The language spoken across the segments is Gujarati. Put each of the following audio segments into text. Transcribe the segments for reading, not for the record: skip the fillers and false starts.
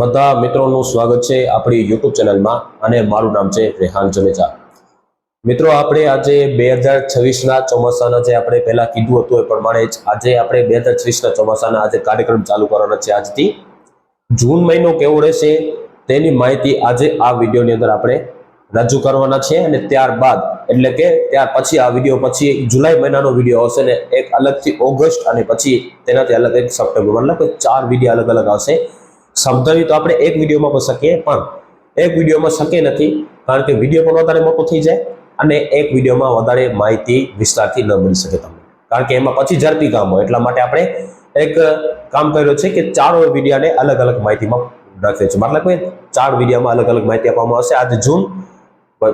બધા મિત્રોનું સ્વાગત છે આપણી યુટ્યુબ ચેનલમાં અને મારું નામ છે રેહાન જમેજા। મિત્રો આપણે આજે 2026ના ચોમાસાના જે આપણે પહેલા કીધું હતું એ પ્રમાણે જ આજે આપણે 2026ના ચોમાસાના આજે કાર્યક્રમ ચાલુ કરવાના છે। આજથી જૂન મહિનો કેવો રહેશે તેની માહિતી આજે આ વિડીયોની અંદર આપણે રજૂ કરવાના છે અને ત્યારબાદ એટલે કે ત્યાર પછી આ વિડીયો પછી જુલાઈ મહિનાનો વિડીયો આવશે ને એક અલગથી ઓગસ્ટ અને પછી તેનાથી અલગ એક સપ્ટેમ્બર મતલબ કે 4 વિડીયો અલગ અલગ આવશે। સમજાવી તો આપણે એક વિડીયોમાં પણ શકીએ પણ એક વિડીયોમાં શક્ય નથી કારણ કે વિડીયો પણ વધારે મોટો થઈ જાય અને એક વિડીયોમાં વધારે માહિતી વિસ્તારથી ન મળી શકે તમને કારણ કે એમાં પછી ઝડપી કામ હોય એટલા માટે આપણે એક કામ કર્યું છે કે 4 વિડીયોને અલગ અલગ માહિતીમાં રાખ્યો છે મતલબ કે 4 વિડીયોમાં અલગ અલગ માહિતી આપવામાં આવશે। આજે જૂન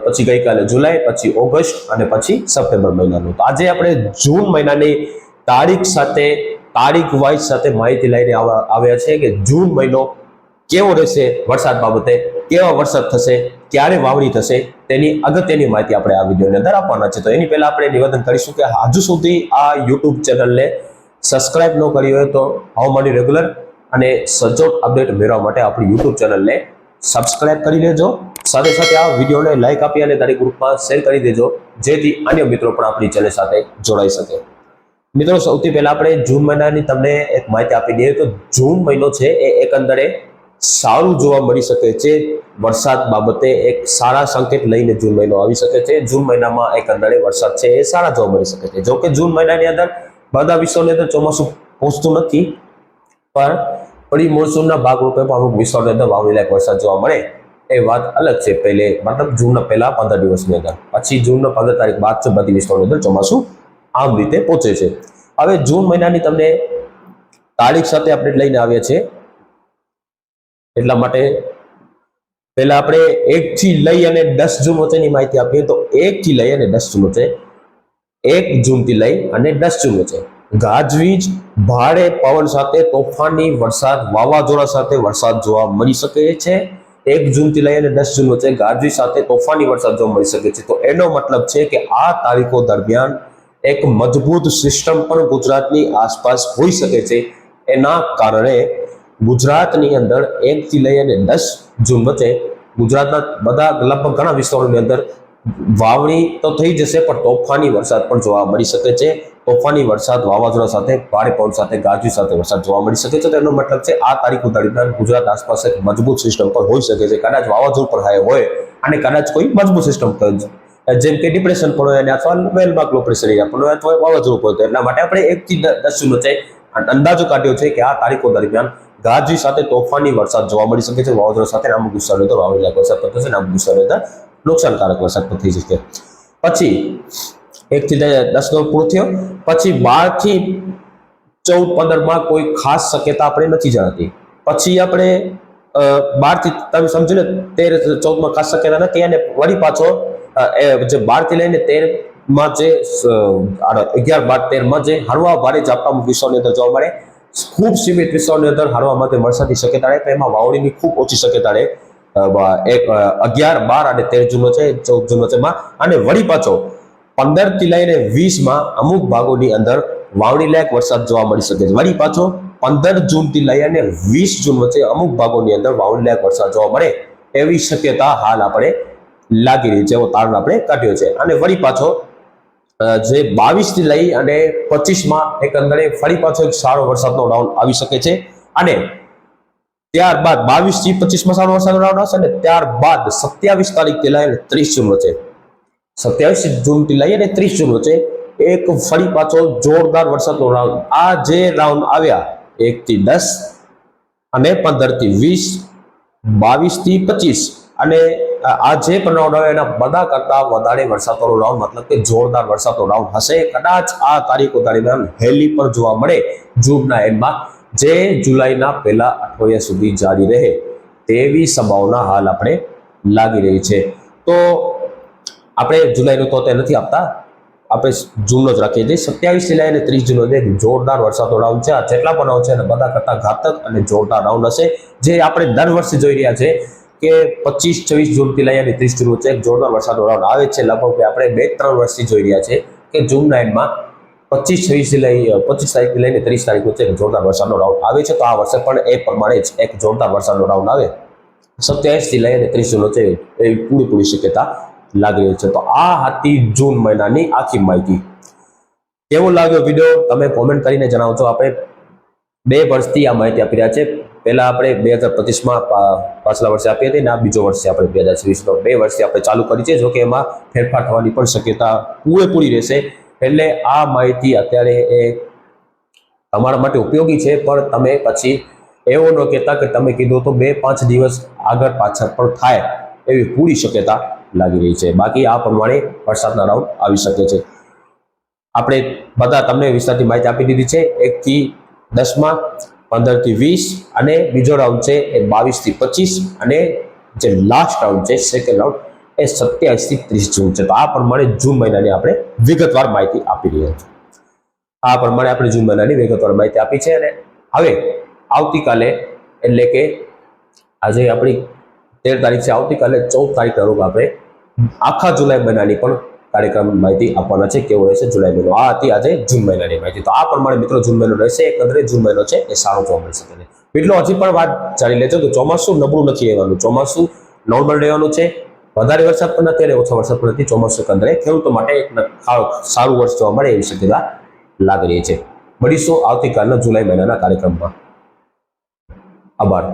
પછી ગઈકાલે જુલાઈ પછી ઓગસ્ટ અને પછી સપ્ટેમ્બર મહિનાનું તો આજે આપણે જૂન મહિનાની તારીખ સાથે તારીખ વાઇઝ સાથે માહિતી લઈને આવ્યા છે કે જૂન મહિનો કેવો રહેશે વરસાદ બાબતે કેવો વરસાદ થશે ક્યારે વાવણી થશે તેની અગત્યની માહિતી આપણે આ વિડીયોની અંદર આપવાના છે। તો એની પહેલા આપણે નિવેદન કરીશું કે હજુ સુધી આ યુટ્યુબ ચેનલને સબસ્ક્રાઇબ ન કરી હોય તો હવામાનની રેગ્યુલર અને સચોટ અપડેટ મેળવવા માટે આપણી યુટ્યુબ ચેનલને સબસ્ક્રાઇબ કરી લેજો। સાથે સાથે આ વિડીયોને લાઈક આપી અને તારી ગ્રુપમાં શેર કરી દેજો જેથી અન્ય મિત્રો પણ આપણી ચેનલ સાથે જોડાઈ શકે। મિત્રો સૌથી પહેલા આપણે જૂન મહિનાની તમને એક માહિતી આપી દઈએ તો જૂન મહિનો છે એ એકંદરે સારું જોવા મળી શકે છે વરસાદ બાબતે એક સારા સંકેત લઈને જૂન મહિનો આવી શકે છે। જૂન મહિનામાં એકંદરે વરસાદ છે એ સારા જોવા મળી શકે છે। જો કે જૂન મહિનાની અંદર બધા વિસ્તારોની અંદર ચોમાસું પહોંચતું નથી પણ પ્રી મોન્સૂનના ભાગરૂપે અમુક વિસ્તારોની અંદર વાવણી લાયક વરસાદ જોવા મળે એ વાત અલગ છે। પહેલે મતલબ જૂનના પહેલા 15 દિવસની અંદર પછી જૂનના 15 તારીખ બાદ બધી વિસ્તારોની અંદર ચોમાસું આમ રીતે પહોંચે છે। હવે જૂન મહિનાની તમને તારીખ સાથે અપડેટ લઈને આવ્યા છે એટલા માટે પહેલા આપણે 1 થી લઈ અને 10 જૂન વચ્ચેની માહિતી આપીએ તો 1 થી લઈ અને 10 જૂન વચ્ચે 1 જૂનથી લઈ અને 10 જૂન વચ્ચે ગાજવીજ ભારે પવન સાથે તોફાની વરસાદ વાવાઝોડા સાથે વરસાદ જોવા મળી શકે છે। 1 જૂનથી લઈ અને 10 જૂન વચ્ચે ગાજવીજ સાથે તોફાની વરસાદ જોવા મળી શકે છે। તો એનો મતલબ છે કે આ તારીખો દરમિયાન એક મજબૂત સિસ્ટમ પણ ગુજરાતની આસપાસ હોઈ શકે છે। એના કારણે ગુજરાતની અંદર 1 થી લઈ અને 10 જૂન વચ્ચે ગુજરાતના બધા લગભગ ઘણા વિસ્તારોની અંદર વાવણી તો થઈ જશે પણ તોફાની વરસાદ પણ જોવા મળી શકે છે। તોફાની વરસાદ વાવાઝોડા સાથે ભારે પવન સાથે ગાજવીજ સાથે વરસાદ જોવા મળી શકે છે। તો એનો મતલબ છે આ તારીખો દરમિયાન ગુજરાત આસપાસ એક મજબૂત સિસ્ટમ પણ હોઈ શકે છે। કદાચ વાવાઝોડું પણ હોય અને કદાચ કોઈ મજબૂત સિસ્ટમ જેમ કે ડિપ્રેશન પણ હોય અને અથવા વેલમાર્ક લો પ્રેશર એરિયા પણ હોય અથવા વાવાઝોડું પણ હોય એટલા માટે આપણે 1 થી 10 જૂન વચ્ચે અંદાજો કાઢ્યો છે કે આ તારીખો દરમિયાન ગાજવીજ સાથે તોફાની વરસાદ જોવા મળી શકે છે। વાવાઝોડા સાથે અમુક વિસ્તારોની અંદર વાવણી લાયક વરસાદ થશે અને અમુક વિસ્તારોની અંદર નુકસાનકારક વરસાદ પણ થઈ શકે। પછી 1 થી 10 નો પૂરો થયો પછી 12 થી 14-15 માં કોઈ ખાસ શક્યતા આપણે નથી જણાતી। પછી આપણે 12 થી તમે સમજી લો 13-14 માં ખાસ શક્યતા નથી અને વળી પાછો જે 12 થી લઈને 13 માં જે 11, 12, 13 માં જે હળવા ભારે ઝાપટા અમુક વિસ્તારોની અંદર જોવા મળે ખૂબ સીમિત વિસ્તારોની અંદર હળવા માટે વરસાદની શક્યતા રહે તો એમાં વાવણીની ખૂબ ઓછી શક્યતા રહે 11, 12 અને 13 જૂન વચ્ચે 14 જૂન વચ્ચેમાં અને વળી પાછો 15 થી લઈને 20 માં અમુક ભાગોની અંદર વાવણી લાયક વરસાદ જોવા મળી શકે છે। વળી પાછો 15 જૂન થી લઈ અને 20 જૂન વચ્ચે અમુક ભાગોની અંદર વાવણી લાયક વરસાદ જોવા મળે એવી શક્યતા હાલ આપણે લાગી રહી છે એવો તારણ આપણે કાઢ્યો છે। અને વળી પાછો જે 22 થી લઈ અને 25 માં એકંદરે ફરી પાછો એક સારો વરસાદનો રાઉન્ડ આવી શકે છે અને ત્યારબાદ 22 થી 25 માં સારો વરસાદનો રાઉન્ડ આવશે અને ત્યારબાદ 27 તારીખથી લઈ અને 30 જૂન વચ્ચે 27 જૂનથી લઈ અને 30 જૂન વચ્ચે એક ફરી પાછો જોરદાર વરસાદનો રાઉન્ડ આ જે રાઉન્ડ આવ્યા 1 થી 10 અને 15 થી 20, 22 થી 25 અને આ જે પણ રાઉન્ડ આવે એના બધા કરતા વધારે વરસાદનો રાઉન્ડ મતલબ કે જોરદાર વરસાદનો રાઉન્ડ હશે। કદાચ આ તારીખો દરમિયાન હેલી પણ જોવા મળે જૂનના એન્ડમાં જે જુલાઈના પહેલા અઠવાડિયા સુધી જારી રહે તેવી સંભાવના હાલ આપણે લાગી રહી છે। તો આપણે જુલાઈનું તો તે નથી આપતા આપણે જૂનનો જ રાખીએ છીએ। 27 થી લઈને 30 જૂન વચ્ચે જોરદાર વરસાદનો રાઉન્ડ છે। આ જેટલા પણ રાઉન્ડ છે અને બધા કરતા ઘાતક અને જોરદાર રાઉન્ડ હશે જે આપણે દર વર્ષે જોઈ રહ્યા છે કે 25-26 જૂનથી લઈ અને 30 જૂન વચ્ચે એક જોરદાર વરસાદનો રાઉન્ડ આવે છે। લગભગ આપણે 2-3 વર્ષથી જોઈ રહ્યા છે કે જૂનના એન્ડમાં 25 થી લઈ 25 તારીખથી લઈને 30 તારીખ વચ્ચે જોરદાર વરસાદનો રાઉન્ડ આવે છે. તો આ વર્ષે પણ એ પ્રમાણે જ એક જોરદાર વરસાદનો રાઉન્ડ આવે 27 થી લઈને 30 જૂન વચ્ચે એ પૂરી શક્યતા લાગી રહી છે. તો આ હતી જૂન મહિનાની આખી માહિતી. કેવો લાગ્યો વિડીયો તમે કોમેન્ટ કરીને જણાવજો. આપણે 2 વર્ષથી આ માહિતી આપી રહ્યા છે. પહેલા આપણે 2025માં પાછલા વર્ષે આપી હતી ને આ બીજો વર્ષે આપણે 2026 2 વર્ષથી આપણે ચાલુ કરી છે. જોકે એમાં ફેરફાર થવાની પણ શક્યતા પૂરેપૂરી રહેશે. એટલે આ માહિતી અત્યારે એ તમારા માટે ઉપયોગી છે, પણ તમે પછી એવો ન કહેતા કે તમે કીધું તો 2-5 દિવસ આગળ પાછળ પણ થાય એવી પૂરી શક્યતા લાગી રહી છે. બાકી આ પ્રમાણે વરસાદના રાઉન્ડ આવી શકે છે. આપણે બધા તમને વિસ્તારથી માહિતી આપી દીધી છે. 1 થી 10માં 15 થી 20 અને બીજો રાઉન્ડ છે એ 22 થી 25 અને જે લાસ્ટ રાઉન્ડ છે સેકન્ડ રાઉન્ડ એ 27 થી 30 જૂન છે. તો આ પ્રમાણે જૂન મહિનાની આપણે વિગતવાર માહિતી આપી રહ્યા છીએ. આ પ્રમાણે આપણે જૂન મહિનાની વિગતવાર માહિતી આપી છે. અને હવે આવતીકાલે એટલે કે આજે આપણી 13 તારીખ છે, આવતીકાલે 14 તારીખના રોજ આપણે આખા જુલાઈ મહિનાની પણ કાર્યક્રમ માહિતી આપવાના છે. કેવો રહેશે જુલાઈ મહિનો. આ હતી આજે જૂન મહિનાની માહિતી. તો આ પ્રમાણે મિત્રો જૂન મહિનો રહેશે. એકંદરે જૂન મહિનો છે એ સારો જોવા મળી શકે છે. મિત્રો હજી પણ વાત જાણી લેજો કે ચોમાસું નબળું નથી રહેવાનું, ચોમાસું નોર્મલ રહેવાનું છે. વધારે વરસાદ પણ નથી અને ઓછો વરસાદ પણ નથી. ચોમાસું એકંદરે ખેડૂતો માટે એક સારું વર્ષ જોવા મળે એવી શક્યતા લાગી રહી છે. મળીશું આવતીકાલના જુલાઈ મહિનાના કાર્યક્રમમાં. આભાર.